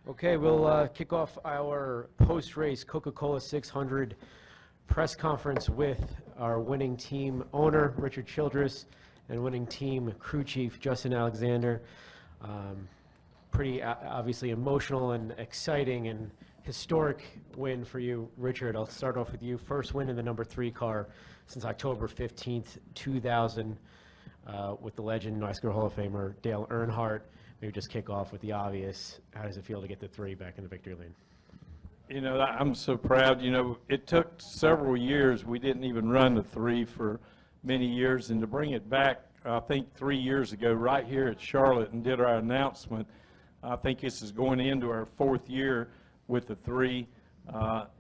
Okay, we'll kick off our post-race Coca-Cola 600 press conference with our winning team owner, Richard Childress, and winning team crew chief, Justin Alexander. Pretty obviously emotional and exciting and historic win for you, Richard. I'll start off with you. First win in the number 3 car since October 15th, 2000, with the legend, NASCAR Hall of Famer, Dale Earnhardt. Maybe just kick off with the obvious. How does it feel to get the 3 back in the victory lane? You know, I'm so proud. You know, it took several years. We didn't even run the 3 for many years, and to bring it back, I think 3 years ago, right here at Charlotte, and did our announcement. I think this is going into our 4th year with the 3.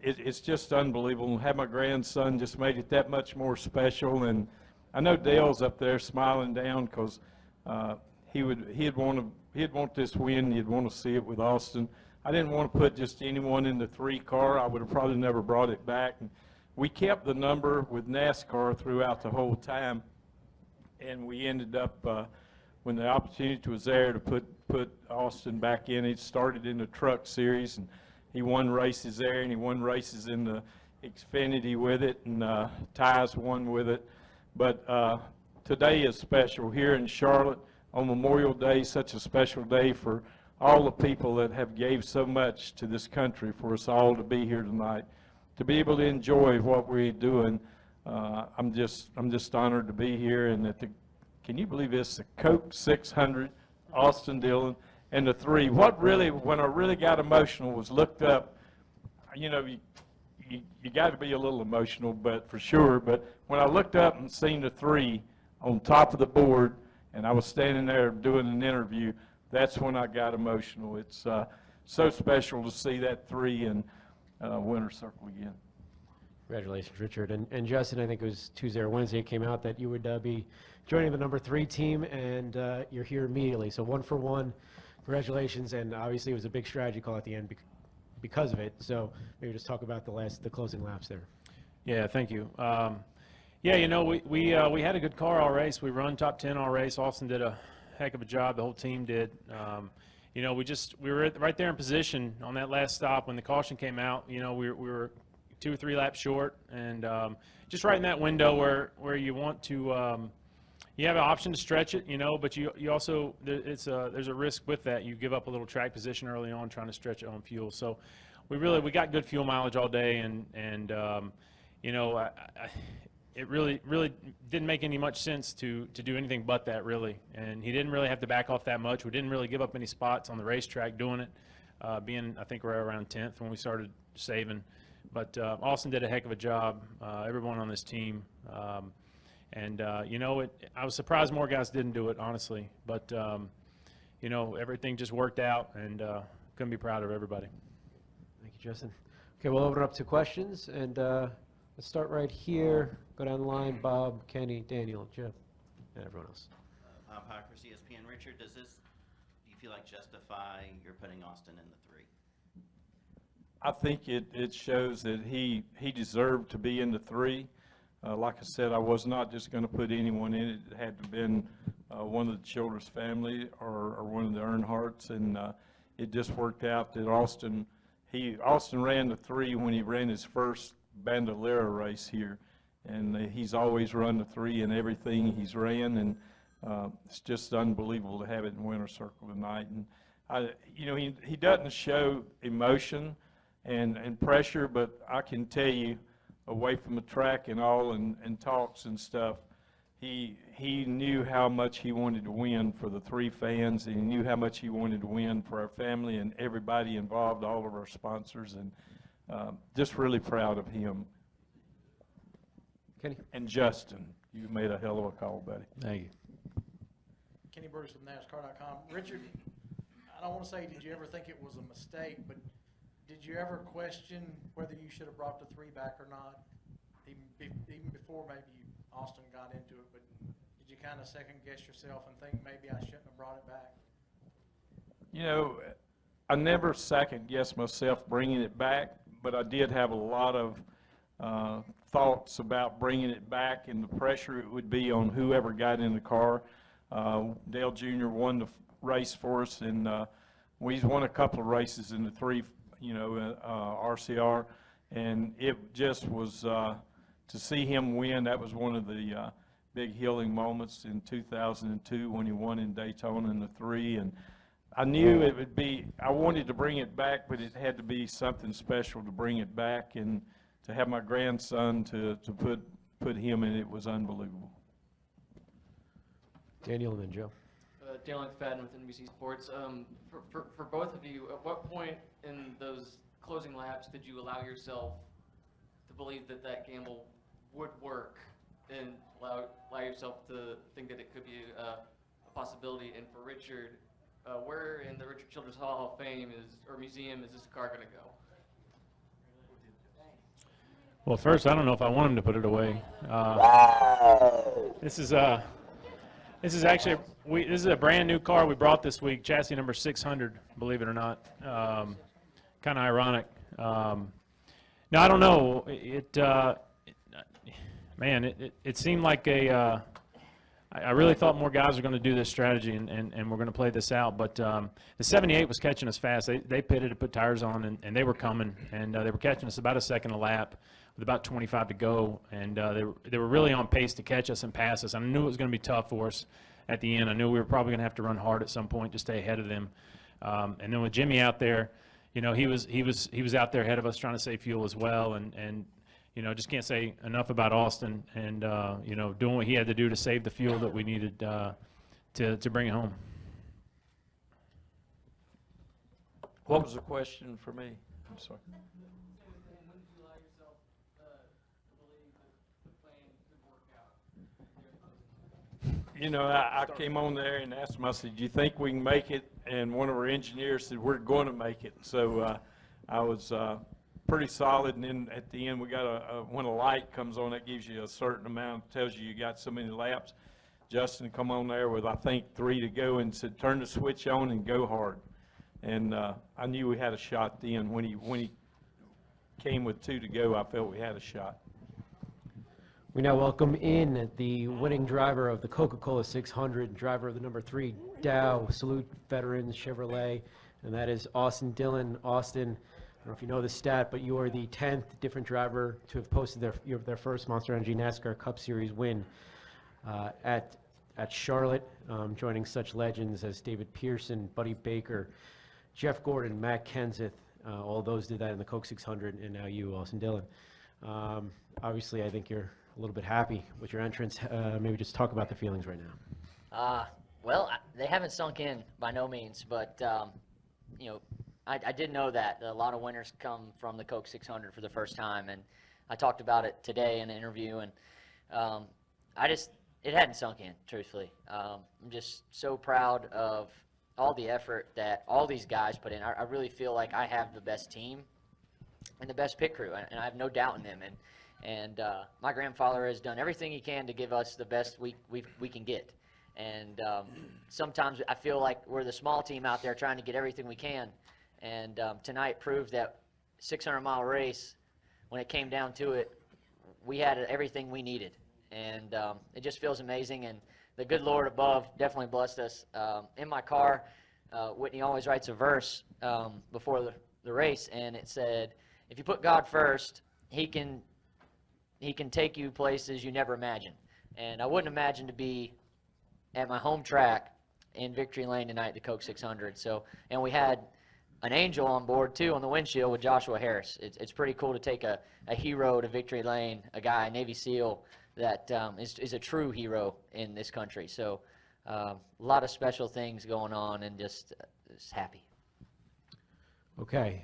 It's just unbelievable. Have my grandson just made it that much more special, and I know Dale's up there smiling down because he'd want this win. He'd want to see it with Austin. I didn't want to put just anyone in the 3 car. I would have probably never brought it back. And we kept the number with NASCAR throughout the whole time, and we ended up when the opportunity was there to put Austin back in. It started in the truck series, and he won races there, and he won races in the Xfinity with it, and Ty's won with it. But today is special here in Charlotte. On Memorial Day, such a special day for all the people that have gave so much to this country for us all to be here tonight, to be able to enjoy what we're doing. I'm just honored to be here. And can you believe this? The Coke 600, Austin Dillon, and the 3. When I really got emotional was looked up. You know, you got to be a little emotional, but for sure. But when I looked up and seen the 3 on top of the board, and I was standing there doing an interview, that's when I got emotional. It's so special to see that 3 in winner's circle again. Congratulations, Richard. And Justin, I think it was Tuesday or Wednesday, it came out that you would be joining the number 3 team, and you're here immediately. So 1 for 1. Congratulations, and obviously it was a big strategy call at the end because of it. So maybe just talk about the closing laps there. Yeah, thank you. Yeah, you know, we had a good car all race. We run top 10 all race. Austin did a heck of a job. The whole team did. You know, we were right there in position on that last stop when the caution came out. You know, we were 2 or 3 laps short, and just right in that window where you want to, you have an option to stretch it, you know, but you also there's a risk with that. You give up a little track position early on trying to stretch it on fuel. So we got good fuel mileage all day, and you know, it really didn't make any much sense to do anything but that, really. And he didn't really have to back off that much. We didn't really give up any spots on the racetrack doing it, being, I think, right around 10th when we started saving. But Austin did a heck of a job, everyone on this team. And, you know, I was surprised more guys didn't do it, honestly. But, you know, everything just worked out, and couldn't be proud of everybody. Thank you, Justin. Okay, we'll open it up to questions, and let's start right here. Go down the line, Bob, Kenny, Daniel, Jeff, and everyone else. Bob Parker, ESPN. Richard, do you feel like justify your putting Austin in the 3? I think it shows that he deserved to be in the 3. Like I said, I was not just going to put anyone in it. It had to have been one of the Childress family or one of the Earnhardts, and it just worked out that Austin ran the 3 when he ran his first Bandolera race here, and he's always run the 3 in everything he's ran, and it's just unbelievable to have it in winner's circle tonight. And you know, he doesn't show emotion and pressure, but I can tell you, away from the track and all, and talks and stuff, he knew how much he wanted to win for the 3 fans, and he knew how much he wanted to win for our family and everybody involved, all of our sponsors, and just really proud of him. Kenny? And Justin, you made a hell of a call, buddy. Thank you. Kenny Bruce with NASCAR.com. Richard, I don't want to say did you ever think it was a mistake, but did you ever question whether you should have brought the 3 back or not, even before maybe Austin got into it? But did you kind of second guess yourself and think maybe I shouldn't have brought it back? You know, I never second guessed myself bringing it back, but I did have a lot of thoughts about bringing it back and the pressure it would be on whoever got in the car. Dale Jr. won the race for us, and He's won a couple of races in the 3, RCR, and it just was, to see him win, that was one of the big healing moments in 2002 when he won in Daytona in the 3, and I knew it would be, I wanted to bring it back, but it had to be something special to bring it back, and to have my grandson to put him in it was unbelievable. Daniel and then Joe. Dale Earnhardt with NBC Sports. For both of you, at what point in those closing laps did you allow yourself to believe that that gamble would work, and allow yourself to think that it could be a possibility? And for Richard, where in the Richard Childress Hall of Fame or museum is this car going to go? Well, first, I don't know if I want him to put it away. This is actually this is a brand new car we brought this week, chassis number 600. Believe it or not, kind of ironic. No, I don't know. It seemed like I really thought more guys were going to do this strategy and we're going to play this out. But the 78 was catching us fast. They pitted to put tires on, and they were coming, and they were catching us about a second a lap with about 25 to go. And they were really on pace to catch us and pass us. I knew it was going to be tough for us at the end. I knew we were probably going to have to run hard at some point to stay ahead of them. And then with Jimmy out there, he was out there ahead of us trying to save fuel as well. And just can't say enough about Austin and, doing what he had to do to save the fuel that we needed to bring it home. What was the question for me? I'm sorry. When did you allow yourself to believe that the plan could work out? I came on there and asked him, I said, do you think we can make it? And one of our engineers said, we're going to make it. So I was pretty solid, and then at the end we got when a light comes on, that gives you a certain amount, tells you got so many laps. Justin come on there with, I think, 3 to go and said, turn the switch on and go hard. And I knew we had a shot then. When he came with 2 to go, I felt we had a shot. We now welcome in the winning driver of the Coca-Cola 600, driver of the number 3 Dow Salute Veterans Chevrolet, and that is Austin Dillon. Austin, I don't know if you know the stat, but you are the 10th different driver to have posted their first Monster Energy NASCAR Cup Series win at Charlotte, joining such legends as David Pearson, Buddy Baker, Jeff Gordon, Matt Kenseth. All those did that in the Coke 600, and now you, Austin Dillon. Obviously, I think you're a little bit happy with your entrance. Maybe just talk about the feelings right now. Well, they haven't sunk in by no means, but I did know that a lot of winners come from the Coke 600 for the first time, and I talked about it today in an interview, and it hadn't sunk in, truthfully. I'm just so proud of all the effort that all these guys put in. I really feel like I have the best team and the best pit crew, and I have no doubt in them. And my grandfather has done everything he can to give us the best we can get. And sometimes I feel like we're the small team out there trying to get everything we can. And tonight proved that 600-mile race, when it came down to it, we had everything we needed. And it just feels amazing. And the good Lord above definitely blessed us. In my car, Whitney always writes a verse before the race, and it said, if you put God first, He can take you places you never imagined. And I wouldn't imagine to be at my home track in Victory Lane tonight, the Coke 600. So, and we had an angel on board too on the windshield with Joshua Harris. It's pretty cool to take a hero to Victory Lane, a guy, a Navy SEAL that is a true hero in this country. So a lot of special things going on, and just happy. Okay,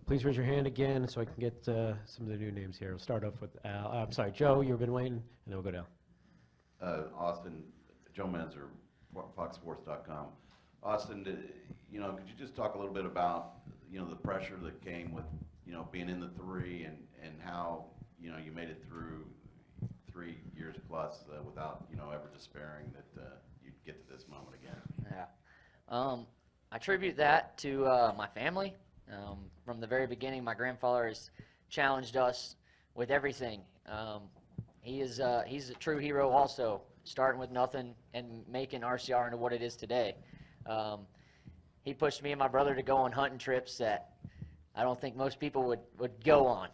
please raise your hand again so I can get some of the new names here. We'll start off with Al. I'm sorry, Joe, you've been waiting, and then we'll go down. Austin, Joe Menzer, FoxSports.com. Austin, could you just talk a little bit about, the pressure that came with, being in the 3 and how, you made it through 3 years plus without, ever despairing that you'd get to this moment again? Yeah. I attribute that to my family. From the very beginning, my grandfather has challenged us with everything. He's a true hero also, starting with nothing and making RCR into what it is today. he pushed me and my brother to go on hunting trips that I don't think most people would go on.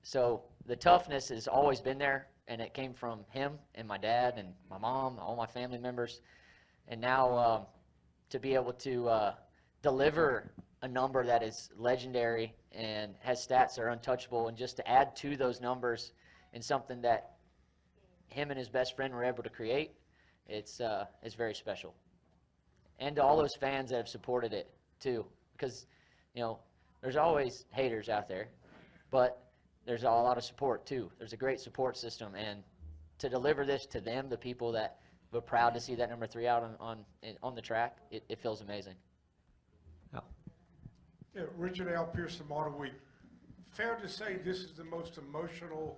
So the toughness has always been there, and it came from him and my dad and my mom, all my family members. And now to be able to deliver a number that is legendary and has stats that are untouchable, and just to add to those numbers in something that him and his best friend were able to create, it's very special. And to all those fans that have supported it too, because there's always haters out there, but there's a lot of support too. There's a great support system, and to deliver this to them, the people that were proud to see that number 3 out on the track, it feels amazing. Yeah, Richard L. Pearson Motor Week. Fair to say this is the most emotional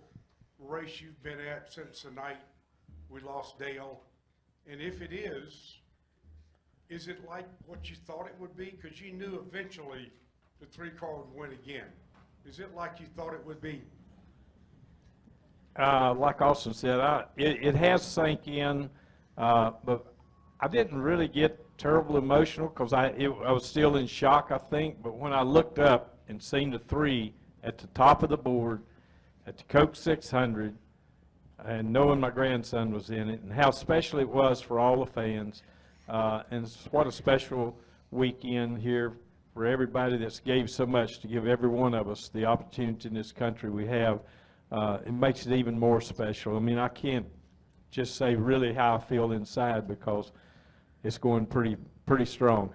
race you've been at since the night we lost Dale? And if it is it like what you thought it would be? Because you knew eventually the 3-car would win again. Is it like you thought it would be? Like Austin said, it has sank in, but I didn't really get terribly emotional because I was still in shock, I think. But when I looked up and seen the 3 at the top of the board at the Coke 600, and knowing my grandson was in it, and how special it was for all the fans, and what a special weekend here for everybody that's gave so much to give every one of us the opportunity in this country we have. It makes it even more special. I mean, I can't just say really how I feel inside, because it's going pretty strong.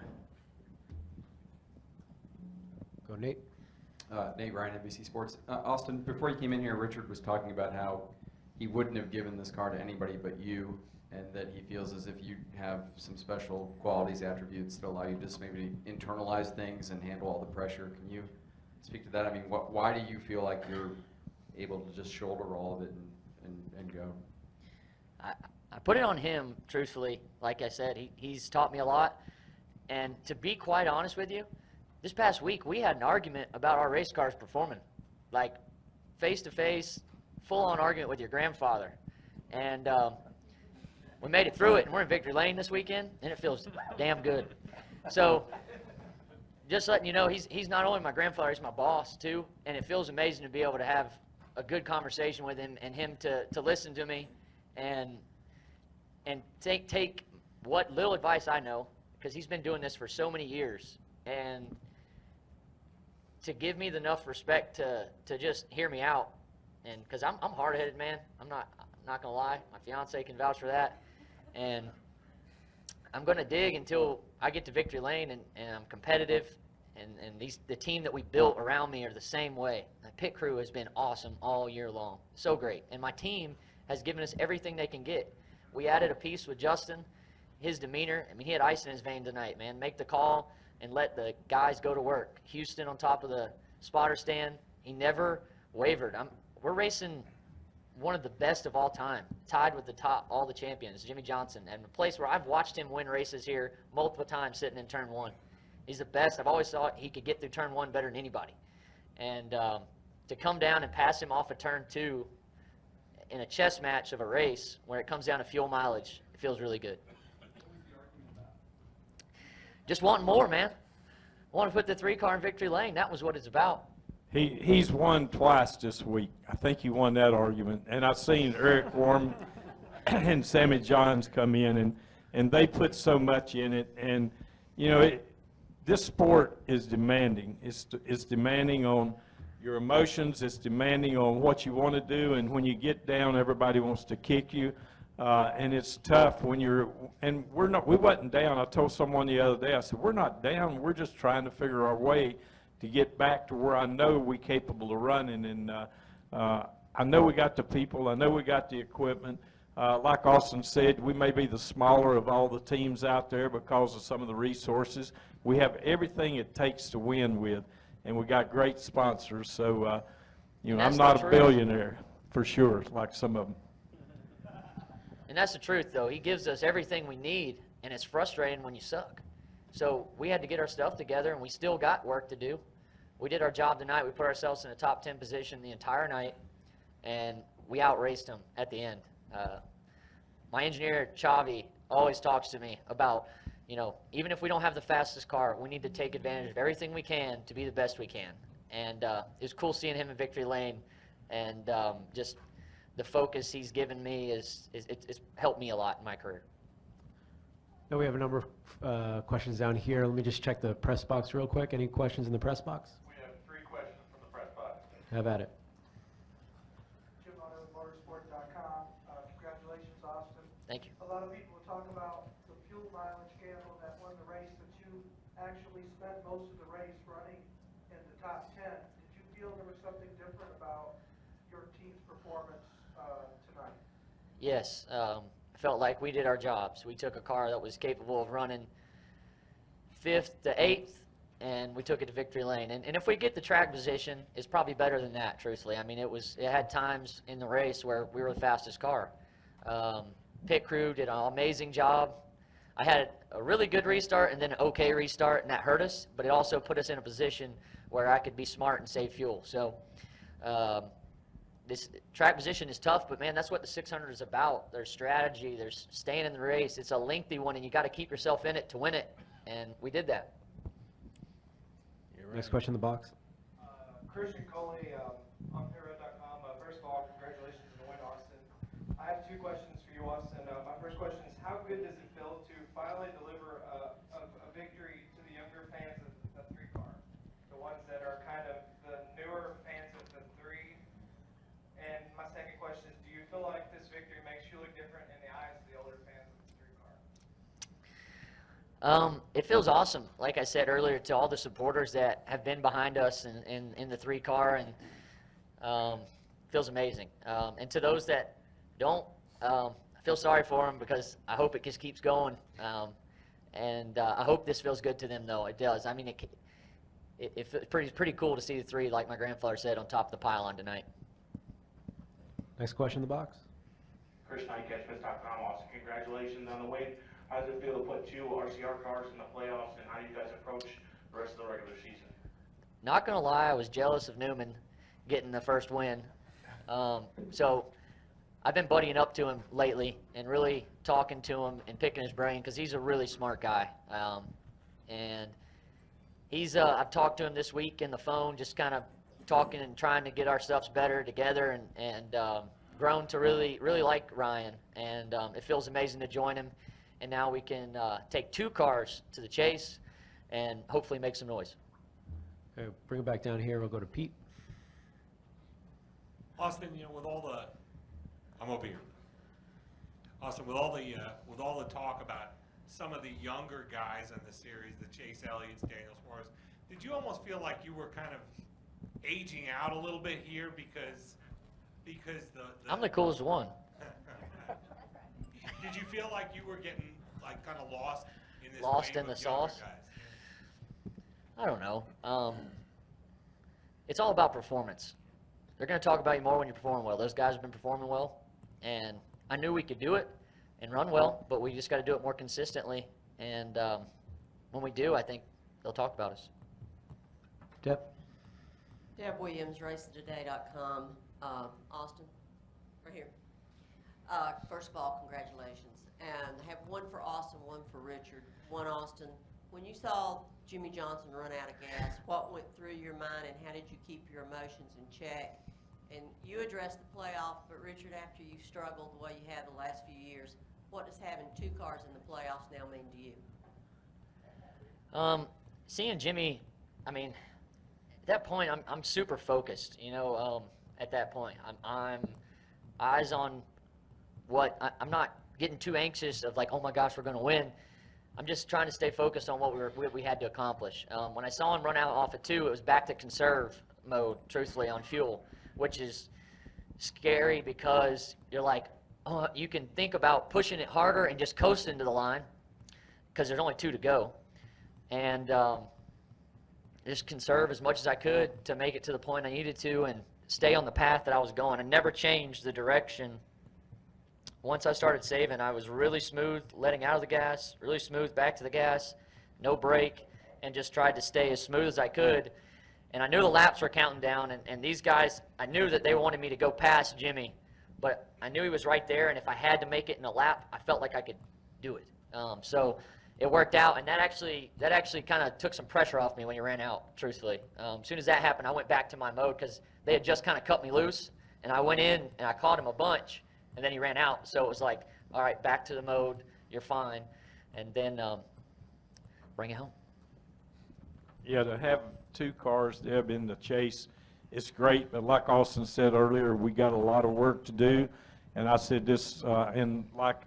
Go, Nate. Nate Ryan, NBC Sports. Austin, before you came in here, Richard was talking about how he wouldn't have given this car to anybody but you, and that he feels as if you have some special qualities, attributes that allow you to just maybe internalize things and handle all the pressure. Can you speak to that? I mean, why do you feel like you're able to just shoulder all of it and go? I put it on him, truthfully. Like I said, he's taught me a lot. And to be quite honest with you, this past week we had an argument about our race cars performing. Like, face-to-face, full-on argument with your grandfather. And we made it through it, and we're in Victory Lane this weekend, and it feels damn good. So just letting you know, he's not only my grandfather, he's my boss too, and it feels amazing to be able to have a good conversation with him, and him to listen to me and take what little advice I know, because he's been doing this for so many years, and to give me enough respect to just hear me out. And because I'm hard-headed, man. I'm not gonna lie. My fiance can vouch for that. And I'm gonna dig until I get to Victory Lane, and I'm competitive. And the team that we built around me are the same way. The pit crew has been awesome all year long. So great. And my team has given us everything they can get. We added a piece with Justin. His demeanor, I mean, he had ice in his vein tonight, man. Make the call and let the guys go to work. Houston on top of the spotter stand. He never wavered. We're racing one of the best of all time, tied with all the champions, Jimmy Johnson, and a place where I've watched him win races here multiple times sitting in turn 1. He's the best. I've always thought he could get through turn 1 better than anybody. And to come down and pass him off of turn 2 in a chess match of a race where it comes down to fuel mileage, it feels really good. Just wanting more, man. I want to put the 3-car in Victory Lane. That was what it's about. He's won twice this week. I think he won that argument. And I've seen Eric Worm and Sammy Johns come in, and they put so much in it. And, you know, this sport is demanding. It's demanding on your emotions. It's demanding on what you want to do. And when you get down, everybody wants to kick you. And it's tough when we wasn't down. I told someone the other day, I said, we're not down. We're just trying to figure our way to get back to where I know we're capable of running. And I know we got the people. I know we got the equipment. Like Austin said, we may be the smaller of all the teams out there because of some of the resources. We have everything it takes to win with, and we got great sponsors. So, I'm not a billionaire for sure, like some of them. And that's the truth, though. He gives us everything we need, and it's frustrating when you suck. So we had to get our stuff together, and we still got work to do. We did our job tonight. We put ourselves in a top 10 position the entire night, and we outraced them at the end. My engineer, Chavi, always talks to me about you know, even if we don't have the fastest car, we need to take advantage of everything we can to be the best we can. And it was cool seeing him in victory lane, and just the focus he's given me it's helped me a lot in my career. Now we have a number of questions down here. Let me just check the press box real quick. Any questions in the press box? We have 3 questions from the press box. Have at it. Motorsport.com. Congratulations, Austin. Thank you. A lot of people talk about the fuel mileage gamble that won the race, but you actually spent most of the race running in the top 10. Did you feel there was something different about your team's performance tonight? Yes, I felt like we did our jobs. We took a car that was capable of running 5th to 8th, and we took it to victory lane. And if we get the track position, it's probably better than that, truthfully. I mean, it had times in the race where we were the fastest car. Pit crew did an amazing job. I had a really good restart and then an okay restart, and that hurt us, but it also put us in a position where I could be smart and save fuel. So this track position is tough, but man, that's what the 600 is about. There's strategy, there's staying in the race. It's a lengthy one, and you got to keep yourself in it to win it, and we did that. Next question in the box. Christian Coley on Payroll.com. First of all, congratulations on the win, Austin. I have 2 questions for you, Austin. My first question is, how good does it feel to finally deliver a victory to the younger fans of the 3 car? The ones that are kind of the newer fans of the 3. And my second question is, do you feel like this victory makes you look different in the eyes of the older fans of the 3 car? It feels awesome, like I said earlier, to all the supporters that have been behind us in the 3 car, and feels amazing. And to those that don't, I feel sorry for them, because I hope it just keeps going. And I hope this feels good to them, though. It does. I mean, it's pretty cool to see the 3, like my grandfather said, on top of the pylon tonight. Next question in the box. Chris Knight, CatchMist.com. Austin, congratulations on the win. How does it feel to put 2 RCR cars in the playoffs, and how do you guys approach the rest of the regular season? Not going to lie, I was jealous of Newman getting the first win. So I've been buddying up to him lately and really talking to him and picking his brain, because he's a really smart guy. And he's I've talked to him this week in the phone, just kind of talking and trying to get our stuffs better together, and grown to really like Ryan. And it feels amazing to join him. And now we can take 2 cars to the chase and hopefully make some noise. Okay, bring it back down here. We'll go to Pete. Austin, you know, with all the, I'm over here. Austin, with all the talk about some of the younger guys in the series, the Chase Elliott's, Daniel Suarez, did you almost feel like you were kind of aging out a little bit here because the I'm the coolest one. Did you feel like you were getting like kind of lost in this Lost wave in the of younger sauce? guys? I don't know. It's all about performance. They're going to talk about you more when you perform well. Those guys have been performing well, and I knew we could do it and run well, but we just got to do it more consistently. And when we do, I think they'll talk about us. Deb. Deb Williams, RacingToday.com. Austin, right here. First of all, congratulations. And I have one for Austin, one for Richard. One, Austin, when you saw Jimmy Johnson run out of gas, what went through your mind, and how did you keep your emotions in check? And you addressed the playoff, but Richard, after you struggled the way you have the last few years, what does having 2 cars in the playoffs now mean to you? Seeing Jimmy, I mean, at that point, I'm super focused. You know, at that point, I'm eyes on what I'm not getting too anxious of, like, oh my gosh, we're going to win. I'm just trying to stay focused on what we had to accomplish. When I saw him run out off at 2, it was back to conserve mode, truthfully, on fuel, which is scary, because you're like, oh, you can think about pushing it harder and just coasting to the line, because there's only 2 to go. And just conserve as much as I could to make it to the point I needed to and stay on the path that I was going. I never changed the direction. Once I started saving, I was really smooth letting out of the gas, really smooth back to the gas, no brake, and just tried to stay as smooth as I could. And I knew the laps were counting down, and these guys, I knew that they wanted me to go past Jimmy, but I knew he was right there, and if I had to make it in a lap, I felt like I could do it. So it worked out, and that actually kind of took some pressure off me when he ran out, truthfully. As soon as that happened, I went back to my mode because they had just kind of cut me loose, and I went in and I caught him a bunch, and then he ran out. So it was like, all right, back to the mode, you're fine, and then bring it home. Yeah, to have two cars, Deb, in the chase, it's great, but like Austin said earlier, we got a lot of work to do. And I said this, and like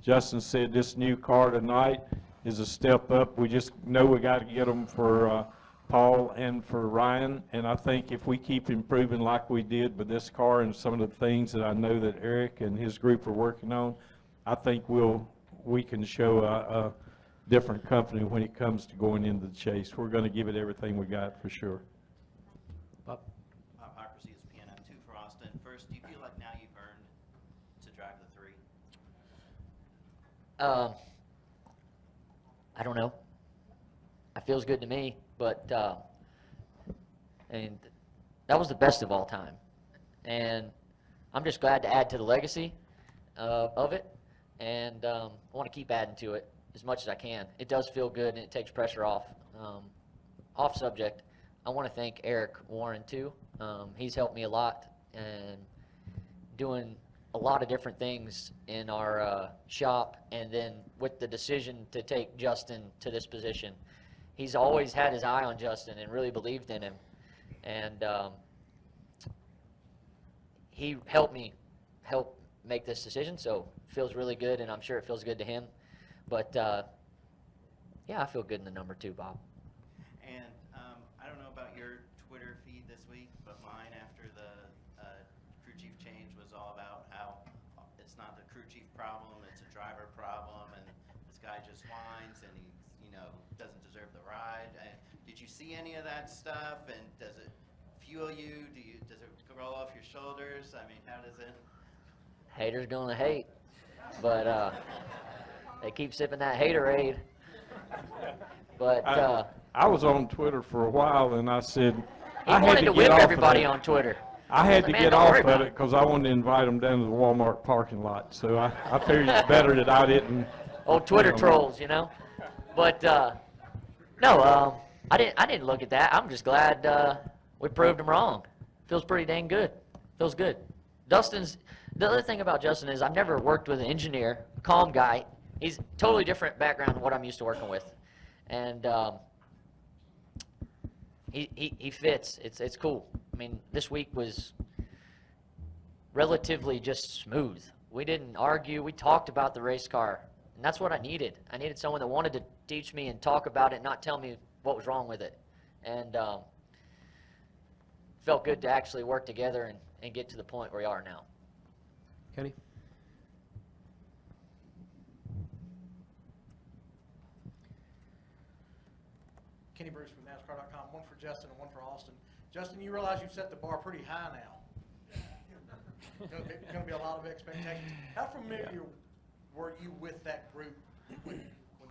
Justin said, this new car tonight is a step up. We just know we got to get them for Paul and for Ryan. And I think if we keep improving like we did with this car and some of the things that I know that Eric and his group are working on, I think we can show a different company when it comes to going into the chase. We're going to give it everything we got for sure. Bob? Parker, CSPN, I'm 2 for Austin. First, do you feel like now you've earned to drive the 3? I don't know. It feels good to me, but and that was the best of all time. And I'm just glad to add to the legacy of it, and I want to keep adding to it as much as I can. It does feel good, and it takes pressure off. Off subject, I want to thank Eric Warren, too. He's helped me a lot and doing a lot of different things in our shop, and then with the decision to take Justin to this position. He's always had his eye on Justin and really believed in him. And he helped me make this decision, so it feels really good, and I'm sure it feels good to him. But, yeah, I feel good in the number 2, Bob. And I don't know about your Twitter feed this week, but mine after the crew chief change was all about how it's not the crew chief problem, it's a driver problem, and this guy just whines and he, doesn't deserve the ride. Did you see any of that stuff, and does it fuel you? Does it roll off your shoulders? I mean, how does it? Haters gonna hate, but they keep sipping that haterade. But I was on Twitter for a while, and I said, he I had wanted to to get whip off everybody of on Twitter. I had to Man, get don't off worry of about it because I wanted to invite them down to the Walmart parking lot. So I figured it's better that I didn't. Old Twitter trolls, But no, I didn't look at that. I'm just glad we proved them wrong. Feels pretty dang good. Feels good. The other thing about Justin is I've never worked with an engineer, calm guy. He's totally different background than what I'm used to working with, and he fits. It's cool. I mean, this week was relatively just smooth. We didn't argue. We talked about the race car, and that's what I needed. I needed someone that wanted to teach me and talk about it, not tell me what was wrong with it. And felt good to actually work together and get to the point where we are now. Kenny? Kenny Bruce from NASCAR.com, one for Justin and one for Austin. Justin, you realize you've set the bar pretty high now. Going to be a lot of expectations. How familiar were you with that group when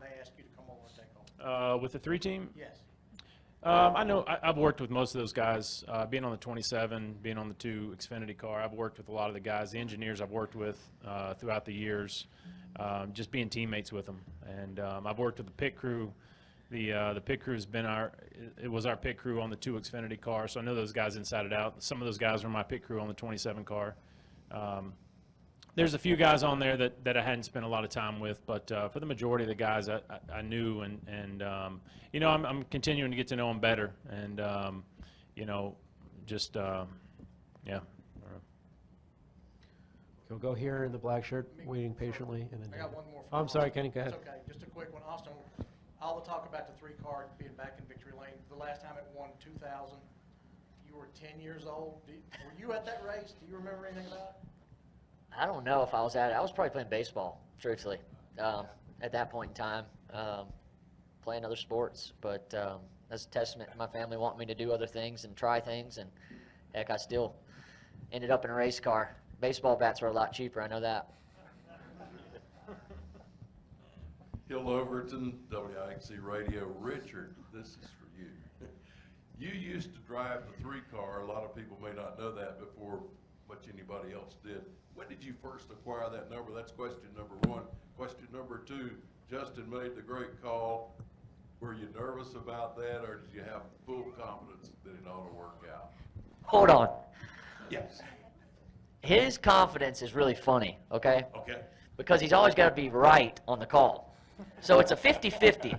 they asked you to come over and take over? With the 3 team? Yes. I know I've worked with most of those guys, being on the 27, being on the 2 Xfinity car. I've worked with a lot of the guys, the engineers I've worked with throughout the years, just being teammates with them. And I've worked with the pit crew. The pit crew has been it was our pit crew on the 2 Xfinity car, so I know those guys inside and out. Some of those guys were my pit crew on the 27 car. There's a few guys on there that I hadn't spent a lot of time with, but for the majority of the guys I knew, and I'm continuing to get to know them better, and just yeah. We'll go here in the black shirt, waiting patiently, and then. I got one more. Oh, I'm sorry, Kenny, go ahead. It's okay, just a quick one. Austin, all the talk about the 3 car being back in victory lane. The last time it won 2000, you were 10 years old. Were you at that race? Do you remember anything about it? I don't know if I was at it. I was probably playing baseball, truthfully, at that point in time, playing other sports. But that's a testament to my family wanting me to do other things and try things. And, heck, I still ended up in a race car. Baseball bats were a lot cheaper, I know that. Hill Overton, WIXC Radio. Richard, this is for you. You used to drive the 3 car. A lot of people may not know that before much anybody else did. When did you first acquire that number? That's question number 1. Question number 2, Justin made the great call. Were you nervous about that, or did you have full confidence that it ought to work out? Hold on. Yes. His confidence is really funny, okay? Okay. Because he's always got to be right on the call. So it's a 50-50.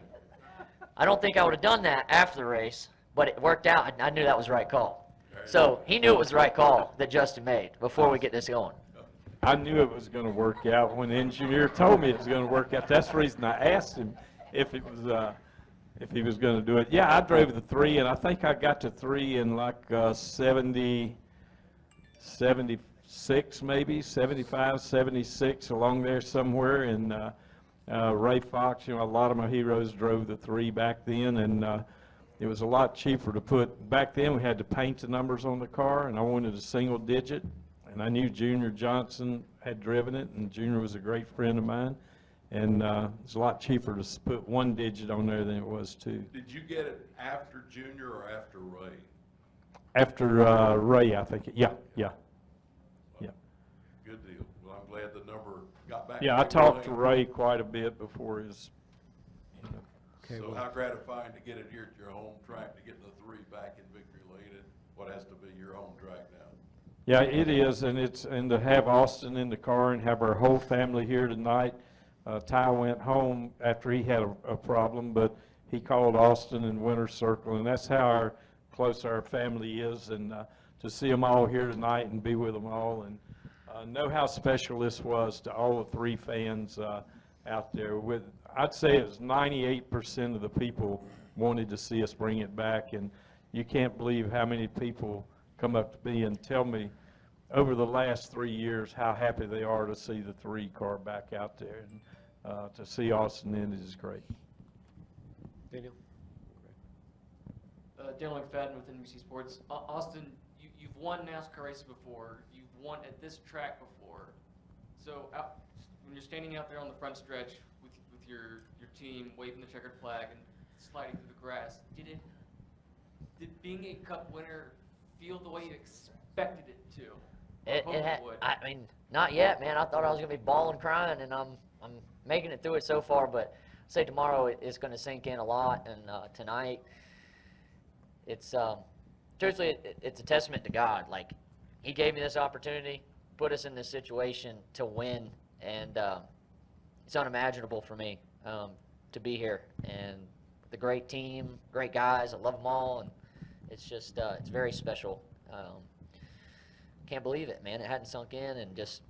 I don't think I would have done that after the race, but it worked out. I knew that was the right call. So he knew it was the right call that Justin made before we get this going. I knew it was going to work out when the engineer told me it was going to work out. That's the reason I asked him if it was if he was going to do it. Yeah, I drove the 3, and I think I got to 3 in like 76 maybe, 75, 76, along there somewhere. And Ray Fox, you know, a lot of my heroes drove the 3 back then, and it was a lot cheaper to put. Back then we had to paint the numbers on the car, and I wanted a single digit. And I knew Junior Johnson had driven it, and Junior was a great friend of mine. And it's a lot cheaper to put 1 digit on there than it was 2. Did you get it after Junior or after Ray? After Ray, I think. Yeah. Good deal. Well, I'm glad the number got back. Yeah, I talked to Ray quite a bit before his, you know. Okay, So well- how gratifying to get it here at your home track, to get the 3 back in victory lane at what has to be your home track now. Yeah, it is, and to have Austin in the car and have our whole family here tonight. Ty went home after he had a problem, but he called Austin and Winter Circle, and that's how close our family is. And to see them all here tonight and be with them all, and know how special this was to all the 3 fans out there. I'd say it was 98% of the people wanted to see us bring it back, and you can't believe how many people come up to me and tell me over the last 3 years how happy they are to see the 3 car back out there, and to see Austin in it is great. Daniel? Dale McFadden with NBC Sports. Austin, you've won NASCAR races before. You've won at this track before. So when you're standing out there on the front stretch with your team waving the checkered flag and sliding through the grass, did being a Cup winner feel the way you expected it to? I mean, not yet, man. I thought I was gonna be bawling, crying, and I'm making it through it so far. But I'd say tomorrow it's gonna sink in a lot, and tonight it's truthfully it's a testament to God. Like, He gave me this opportunity, put us in this situation to win, and it's unimaginable for me to be here. And the great team, great guys, I love them all, and it's just it's very special. Can't believe it, man. It hadn't sunk in, and just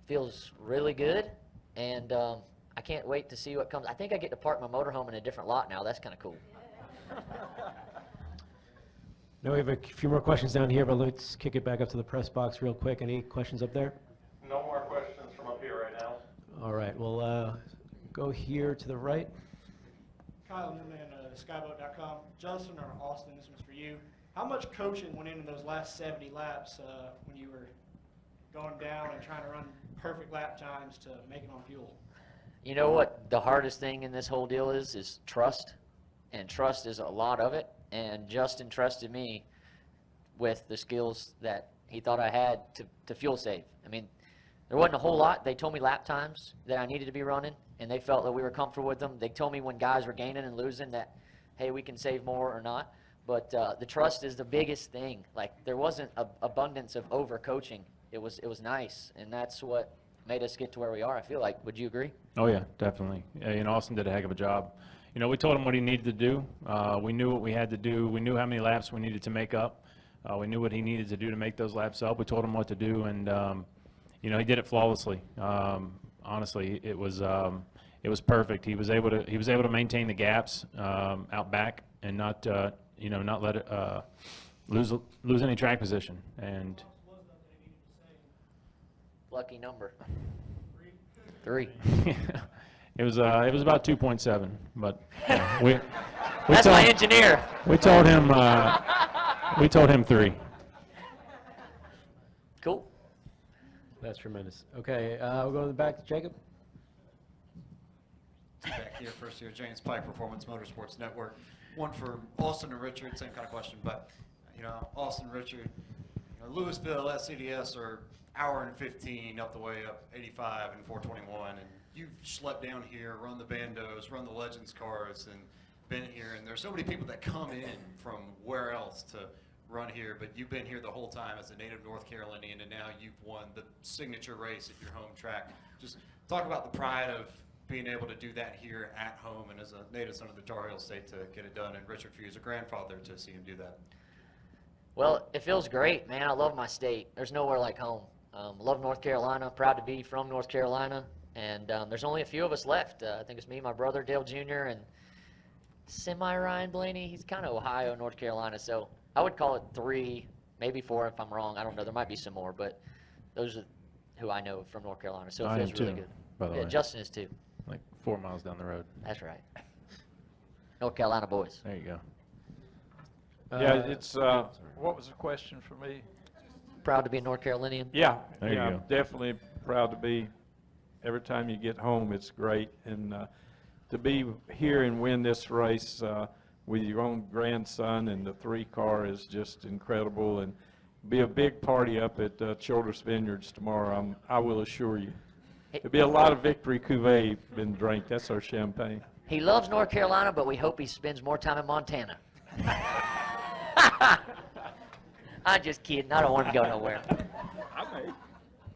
feels really good. And I can't wait to see what comes. I think I get to park my motorhome in a different lot now. That's kind of cool. Now we have a few more questions down here, but let's kick it back up to the press box real quick. Any questions up there? No more questions from up here right now. All right, we'll go here to the right. Kyle Newman, Skyboat.com. Justin or Austin, this one's for you. How much coaching went into those last 70 laps when you were going down and trying to run perfect lap times to make it on fuel? You know what the hardest thing in this whole deal is trust, and trust is a lot of it. And Justin trusted me with the skills that he thought I had to fuel save. I mean, there wasn't a whole lot. They told me lap times that I needed to be running, and they felt that we were comfortable with them. They told me when guys were gaining and losing that, hey, we can save more or not. But the trust is the biggest thing. Like, there wasn't an abundance of over-coaching. It was nice, and that's what made us get to where we are, I feel like. Would you agree? Oh, yeah, definitely. Austin did a heck of a job. We told him what he needed to do. We knew what we had to do. We knew how many laps we needed to make up. We knew what he needed to do to make those laps up. We told him what to do, and, he did it flawlessly. Honestly, it was perfect. He was able to maintain the gaps out back and not let it lose any track position. And lucky number. 3. It was about 2.7, but we that's told, my engineer. We told him 3. Cool. That's tremendous. Okay, we'll go to the back to Jacob. Back here, first year, James Pike, Performance Motorsports Network. One for Austin and Richard, same kind of question, but Austin, Richard, Louisville, SCDS are hour and 15 up the way up 85 and 421, and you've schlepped down here, run the Bandos, run the Legends cars, and been here, and there's so many people that come in from where else to run here, but you've been here the whole time as a native North Carolinian, and now you've won the signature race at your home track. Just talk about the pride of being able to do that here at home, and as a native son of the Tar Heel State to get it done, and Richard, for you as a grandfather to see him do that. Well, it feels great, man. I love my state. There's nowhere like home. Love North Carolina. Proud to be from North Carolina. And there's only a few of us left. I think it's me, my brother, Dale Jr., and semi-Ryan Blaney. He's kind of Ohio, North Carolina. So I would call it 3, maybe 4 if I'm wrong. I don't know. There might be some more, but those are who I know from North Carolina. So it feels really good. By the Yeah, way. Justin is too. Like 4 miles down the road. That's right. North Carolina boys. There you go. Yeah, it's, what was the question for me? Proud to be a North Carolinian. Yeah, There you yeah, go. definitely proud to be. Every time you get home, it's great. And to be here and win this race with your own grandson and the 3 car is just incredible. And be a big party up at Childress Vineyards tomorrow, I will assure you. There'll be a lot of Victory Cuvée been drank. That's our champagne. He loves North Carolina, but we hope he spends more time in Montana. I'm just kidding. I don't want to go nowhere.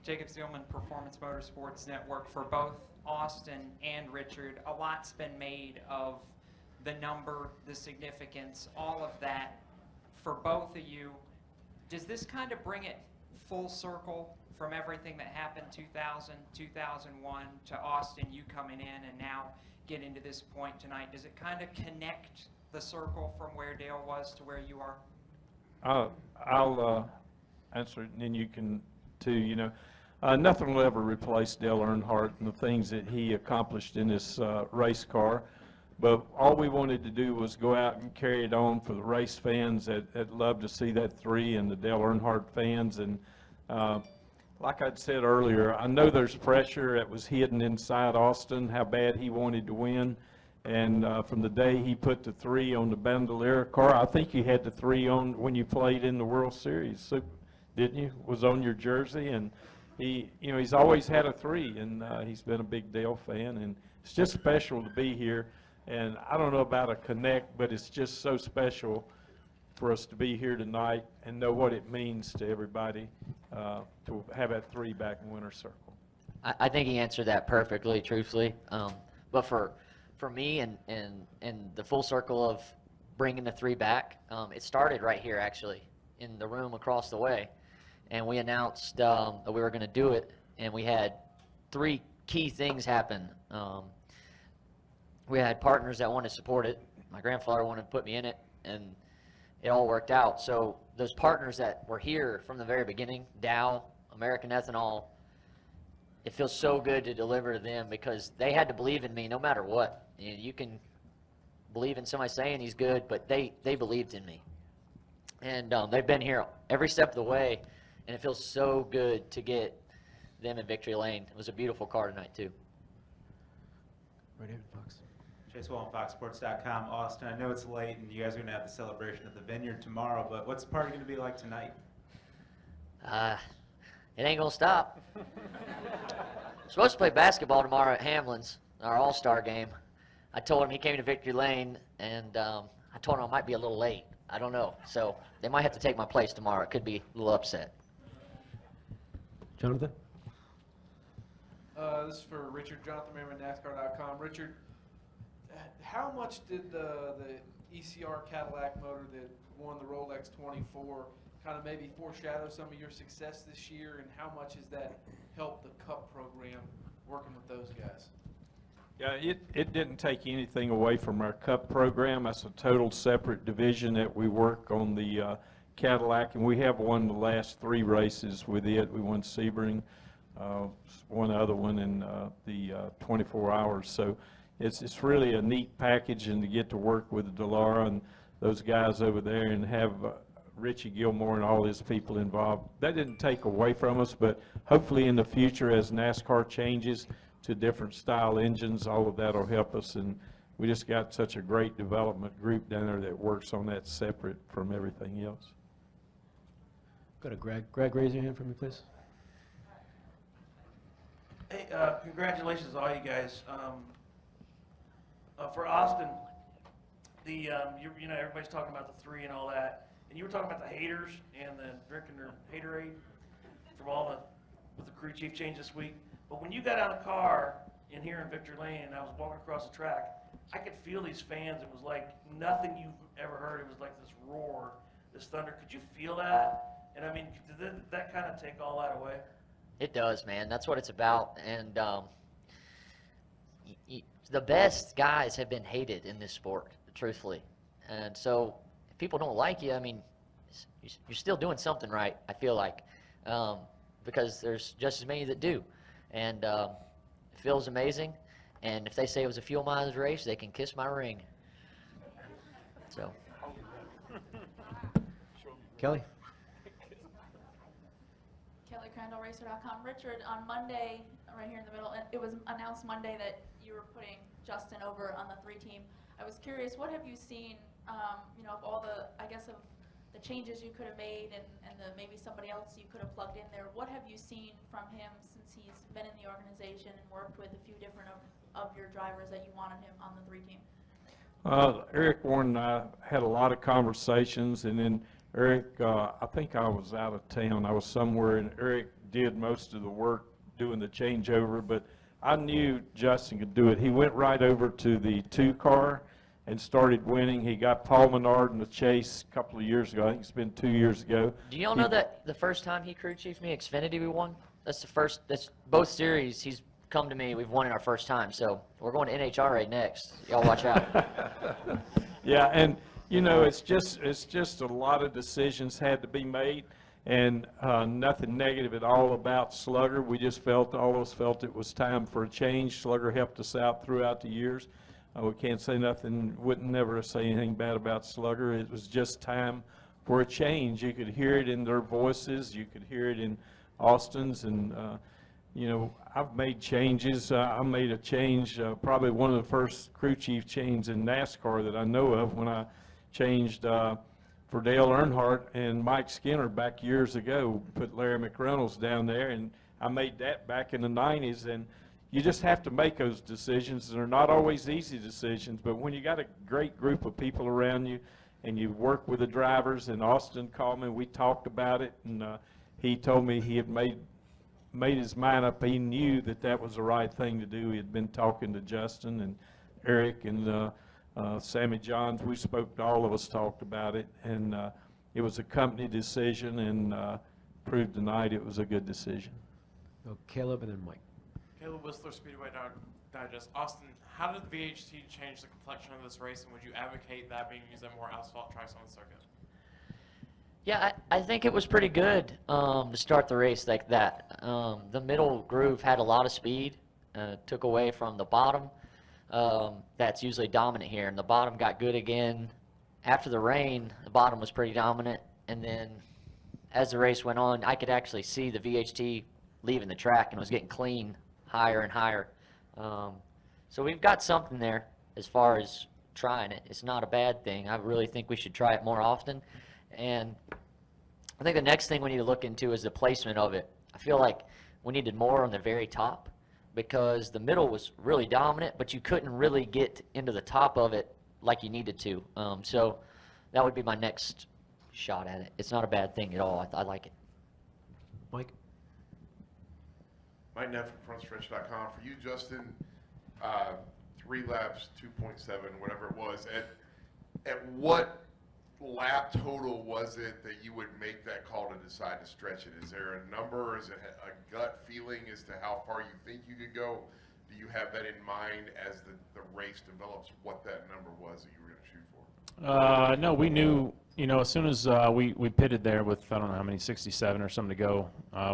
Jacob Zielman, Performance Motorsports Network. For both Austin and Richard, a lot's been made of the number, the significance, all of that. For both of you, does this kind of bring it full circle from everything that happened 2000, 2001 to Austin, you coming in and now get into this point tonight? Does it kind of connect the circle from where Dale was to where you are? I'll answer it, and then you can too. You know, nothing will ever replace Dale Earnhardt and the things that he accomplished in this race car. But all we wanted to do was go out and carry it on for the race fans that love to see that 3 and the Dale Earnhardt fans. And like I'd said earlier, I know there's pressure that was hidden inside Austin, how bad he wanted to win. And from the day he put the 3 on the Bandolier car, I think you had the 3 on when you played in the World Series, so, didn't you? Was on your jersey, and he's always had a 3, and he's been a big Dale fan, and it's just special to be here. And I don't know about a connect, but it's just so special for us to be here tonight and know what it means to everybody to have that 3 back in Winter Circle. I think he answered that perfectly, truthfully. But for me and the full circle of bringing the 3 back, it started right here, actually, in the room across the way. And we announced that we were going to do it, and we had 3 key things happen. We had partners that wanted to support it. My grandfather wanted to put me in it, and it all worked out. So those partners that were here from the very beginning, Dow, American Ethanol, it feels so good to deliver to them because they had to believe in me no matter what. You can believe in somebody saying he's good, but they believed in me. And they've been here every step of the way, and it feels so good to get them in victory lane. It was a beautiful car tonight, too. Right here, Fox. Chase Wall on FoxSports.com. Austin, I know it's late and you guys are going to have the celebration at the Vineyard tomorrow, but what's the party going to be like tonight? It ain't going to stop. We're supposed to play basketball tomorrow at Hamlin's, our all-star game. I told him he came to victory lane, and I told him I might be a little late. I don't know. So they might have to take my place tomorrow. It could be a little upset. Jonathan? This is for Richard, Jonathan Merriman, NASCAR.com. Richard, how much did the ECR Cadillac motor that won the Rolex 24 kind of maybe foreshadow some of your success this year, and how much has that helped the Cup program working with those guys? Yeah, it didn't take anything away from our Cup program. That's a total separate division that we work on the Cadillac, and we have won the last 3 races with it. We won Sebring, one other one in the 24 hours. So it's really a neat package, and to get to work with Delara and those guys over there and have Richie Gilmore and all his people involved, that didn't take away from us, but hopefully in the future as NASCAR changes to different style engines, all of that will help us. And we just got such a great development group down there that works on that separate from everything else. Go to Greg. Greg, raise your hand for me, please. Hey, congratulations to all you guys. For Austin, you know, everybody's talking about the 3 and all that, and you were talking about the haters and the drinking their haterade from with the crew chief change this week. But when you got out of the car in here in Victory Lane and I was walking across the track, I could feel these fans. It was like nothing you've ever heard. It was like this roar, this thunder. Could you feel that? And I mean, did that kind of take all that away? It does, man. That's what it's about. And the best guys have been hated in this sport, truthfully. And so if people don't like you, I mean, you're still doing something right, I feel like, because there's just as many that do. And it feels amazing. And if they say it was a fuel mileage race, they can kiss my ring. So. Kelly? KellyCrandallRacer.com. Richard, on Monday, right here in the middle, it was announced Monday that you were putting Justin over on the 3 team. I was curious, what have you seen, you know, of all the, I guess, of the changes you could have made and maybe somebody else you could have plugged in there. What have you seen from him since he's been in the organization and worked with a few different of your drivers that you wanted him on the 3 team? Eric Warren and I had a lot of conversations, and then Eric, I think I was out of town. I was somewhere, and Eric did most of the work doing the changeover, but I knew Justin could do it. He went right over to the 2 car and started winning. He got Paul Menard in the chase a couple of years ago. I think it's been 2 years ago. Do y'all know that the first time he crew chiefed me, Xfinity, we won? That's the first, that's both series he's come to me, we've won in our first time. So we're going to NHRA next. Y'all watch out. Yeah, and you know, it's just a lot of decisions had to be made, and nothing negative at all about Slugger. We just all of us felt it was time for a change. Slugger helped us out throughout the years. We can't say nothing, wouldn't never say anything bad about Slugger. It was just time for a change. You could hear it in their voices. You could hear it in Austin's, and you know, I've made changes. I made a change, probably one of the first crew chief changes in NASCAR that I know of, when I changed for Dale Earnhardt and Mike Skinner back years ago, put Larry McReynolds down there, and I made that back in the 90s. And you just have to make those decisions. They're not always easy decisions, but when you got a great group of people around you and you work with the drivers, and Austin called me, we talked about it, and he told me he had made his mind up. He knew that that was the right thing to do. He had been talking to Justin and Eric and Sammy Johns. We spoke, all of us talked about it, and it was a company decision, and proved tonight it was a good decision. So Caleb and then Mike. Caleb Whistler, Speedway Digest. Austin, how did the VHT change the complexion of this race, and would you advocate that being used at more asphalt tracks on the circuit? Yeah, I think it was pretty good to start the race like that. The middle groove had a lot of speed, took away from the bottom. That's usually dominant here, and the bottom got good again. After the rain, the bottom was pretty dominant, and then as the race went on, I could actually see the VHT leaving the track and was getting clean higher and higher. So we've got something there as far as trying it. It's not a bad thing. I really think we should try it more often. And I think the next thing we need to look into is the placement of it. I feel like we needed more on the very top, because the middle was really dominant, but you couldn't really get into the top of it like you needed to. So that would be my next shot at it. It's not a bad thing at all. I like it. Mike? Mike Neff from frontstretch.com. For you, Justin, 3 laps, 2.7, whatever it was, at what lap total was it that you would make that call to decide to stretch it? Is there a number? Is it a gut feeling as to how far you think you could go? Do you have that in mind as the race develops, what that number was that you were going to shoot for? No, we knew, you know, as soon as we pitted there with, I don't know how many, 67 or something to go,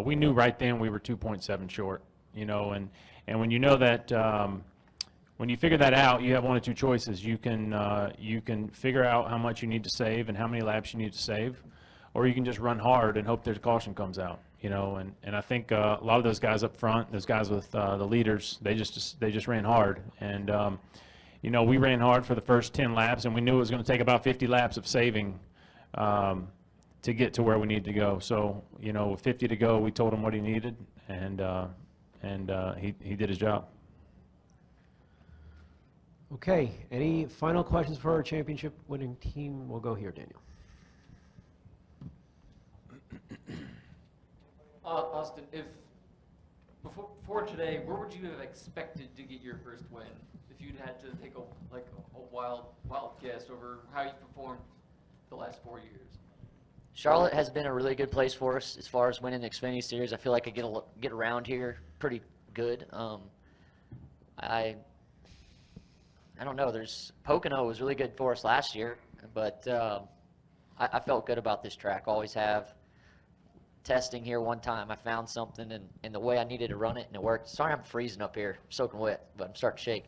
we knew right then we were 2.7 short, you know, and when you know that, when you figure that out, you have one of 2 choices. You can figure out how much you need to save and how many laps you need to save, or you can just run hard and hope their caution comes out. You know, and I think a lot of those guys up front, those guys with the leaders, they just ran hard. And you know, we ran hard for the first 10 laps, and we knew it was going to take about 50 laps of saving to get to where we needed to go. So, you know, with 50 to go, we told him what he needed, and and he did his job. Okay, any final questions for our championship winning team? We'll go here, Daniel. Austin, if before today, where would you have expected to get your first win if you'd had to take a wild guess over how you performed the last 4 years? Charlotte has been a really good place for us as far as winning the Xfinity Series. I feel like I get around here pretty good. I don't know. Pocono was really good for us last year, but I felt good about this track. Always have. Testing here one time, I found something and the way I needed to run it, and it worked. Sorry, I'm freezing up here, soaking wet, but I'm starting to shake.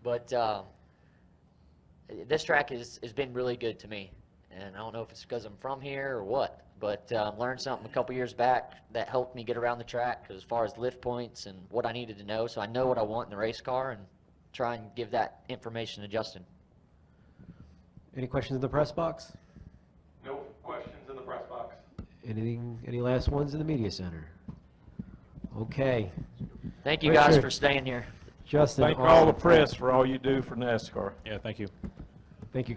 But this track has been really good to me, and I don't know if it's because I'm from here or what, but learned something a couple years back that helped me get around the track as far as lift points and what I needed to know. So I know what I want in the race car and try and give that information to Justin. Any questions in the press box? No questions in the press box. Any last ones in the media center? Okay. Thank you guys Richard, for staying here. Justin. Thank all the press for all you do for NASCAR. Yeah, thank you. Thank you.